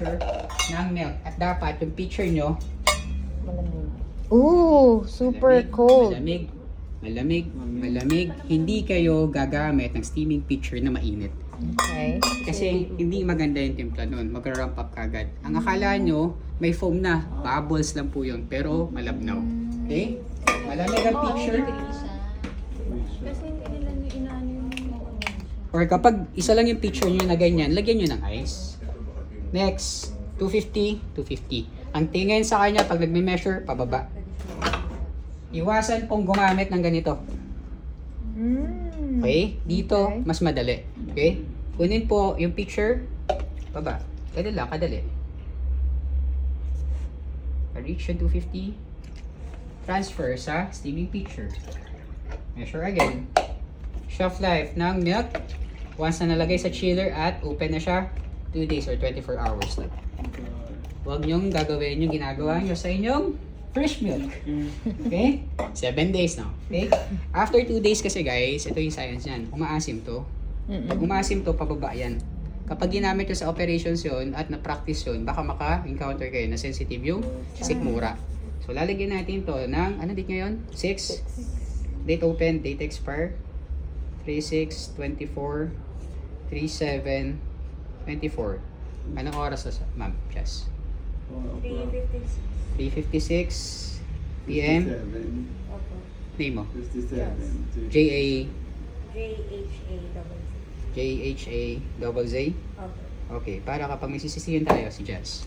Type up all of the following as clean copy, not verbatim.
temperature ng milk. At dapat yung pitcher nyo, Malamig. Ooh, super malamig, cold. Malamig, malamig, malamig. Hindi kayo gagamit ng steaming pitcher na mainit. Okay. Kasi hindi maganda yung timpla nun. Mag-ramp up kagad. Ang akala nyo, may foam na. Bubbles lang po yun. Pero malabnaw. Okay? Malamig ang pitcher. Kasi hindi nila nyo inaano yung Or kapag isa lang yung pitcher nyo na ganyan, lagyan nyo ng ice. Next, 250, 250. Ang tingin sa kanya, pag nagme-measure, pababa. Iwasan pong gumamit ng ganito. Okay? Dito, Okay. mas madali. Okay? Kunin po yung picture, baba. Kadali lang, kadali. Reach yung 250. Transfer sa steaming pitcher. Measure again. Shelf life ng milk. Once na nalagay sa chiller at open na siya, 2 days or 24 hours na. Huwag nyong gagawin yung ginagawa nyo sa inyong fresh milk. Okay? 7 days na. Okay? After 2 days kasi guys, ito yung science yan. Umaasim to. Pag umaasim to, pababa yan. Kapag ginamit nyo sa operations yun at na-practice yun, baka maka-encounter kayo na sensitive yung sikmura. So, lalagyan natin to ng, ano date ngayon? 6. Date open, date expire. 3-6, 24, 3-7, 24. Anong oras na, ma'am? Yes. 3:56 p.m. Name mo? 57. J-A... JHA-double-Z. J-H-A-Z-Z? Okay. Okay, para kapag may sisisihin tayo, si Jazz.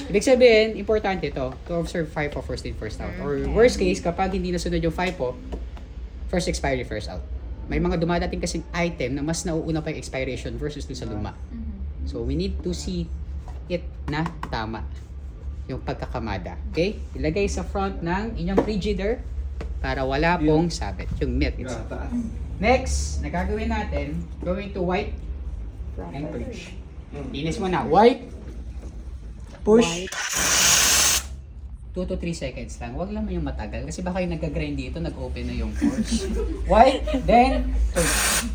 Ibig sabihin, importante to observe FIFO first in, first out. Or worst case, kapag hindi nasunod yung FIFO, first expiry, first out. May mga dumadating kasing item na mas nauuna pa yung expiration versus dun sa luma. So, we need to see it na tama yung pagkakamada. Okay? Ilagay sa front ng inyong frigider para wala pong sabit yung milk itself. Next, na gagawin natin, going to wipe and purge. Linis mo na. Wipe, push, 2 to 3 seconds lang. Huwag lang yung matagal kasi baka yung nag-grind dito, nag-open na yung pores. Wipe, then purge.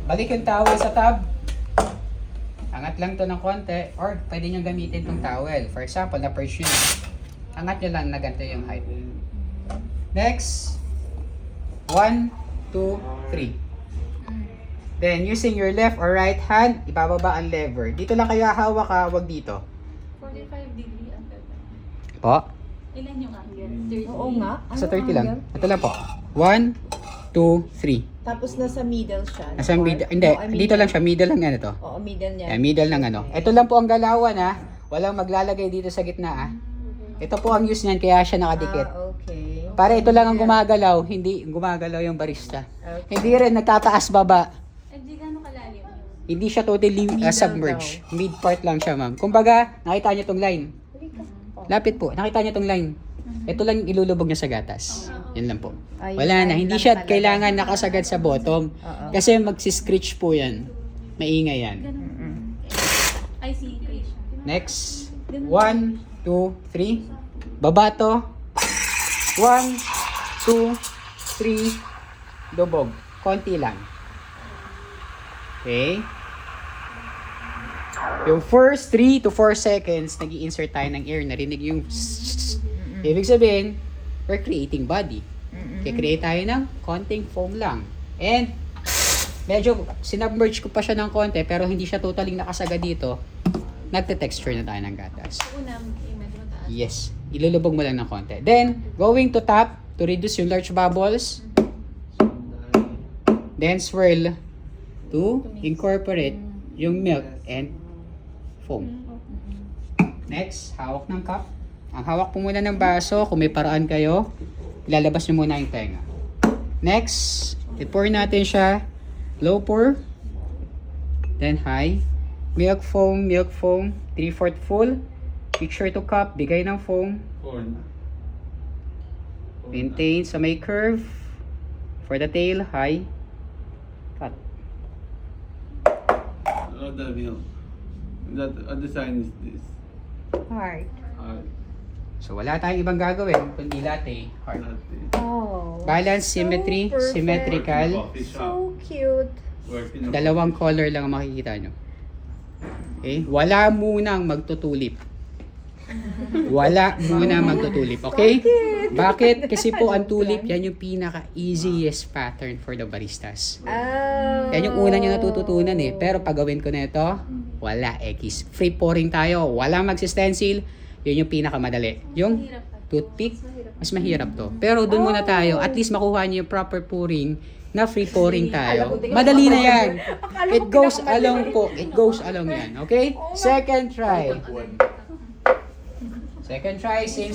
Balik yung towel sa tub. Angat lang to ng konti or pwede nyo gamitin tong towel. For example, na-purge yun. Angat nyo lang na ganito yung height. Next, 1, 2, 3. Then, using your left or right hand, ibababa ang lever. Dito lang kayo hawak ha, wag dito. 45 degree ang pepper. Po? Ilan yung angle? 30. Oo nga. Sa 30 lang. Ito lang po. 1, 2, 3. Tapos nasa middle siya. Nasa middle, hindi, dito lang siya, middle lang yan ito. Oo, middle niya. Middle lang ano. Ito lang po ang galawan ha. Walang maglalagay dito sa gitna ha. Ito po ang use niyan kaya siya nakadikit. Okay. Para ito lang ang gumagalaw, hindi gumagalaw yung barista. Okay. Hindi rin nagtataas baba. Di gano'ng kalalim yung... Hindi siya totally submerged. Mid part lang siya, ma'am. Kumbaga, nakita niyo tong line. Lapit po. Nakita niyo tong line. Ito lang yung ilulubog niya sa gatas. Yan lang po. Ay, Wala na. ay, Hindi lang siya talaga. kailangan nakasagad sa bottom. Oo. Kasi magsiscreech po yan. Maingay yan. I see. Next. 1, 2, 3. Baba to. 1, 2, 3. Lubog. Konti lang. Okay? Yung first 3 to 4 seconds, nag-i-insert tayo ng air. Narinig yung ibig sabihin, we're creating body. Kaya-create tayo ng konting foam lang. And, medyo sinubmerge ko pa siya ng konti, pero hindi siya totally nakasaga dito. Nagte-texture na tayo ng gatas. Una, medyo mataas. Yes. Ilulubog mo lang ng konti. Then, going to top to reduce yung large bubbles. Then, swirl to incorporate yung milk and foam. Next, hawak ng cup. Ang hawak po muna ng baso, kung may paraan kayo, ilalabas nyo muna yung tenga. Next, i-pour natin siya. Low pour. Then high. Milk foam, 3/4 full. Picture to cup, bigay ng foam. Maintain sa may curve. For the tail, high. Cut. The milk. That design is this. Heart. So wala tayong ibang gagawin kundi latte, heart. Oh. Balance, symmetry, so perfect. symmetrical. Coffee shop. So cute. Where Pinocchio- Dalawang color lang ang makikita nyo. Okay? Wala munang magtutulip. Wala muna magtutulip, okay? Bakit? Kasi po ang tulip, yan yung pinaka-easiest pattern for the baristas. Oh. Yan yung una nyo natututunan eh. Pero pag gawin ko na ito, wala X. Free pouring tayo, walang mag-stencil. Yun yung pinakamadali. Yung toothpick, mas mahirap to. Pero dun muna tayo, at least makuha nyo yung proper pouring na free pouring tayo. Madali na yan. It goes along po. It goes along yan. Okay? Second try. Second try, same.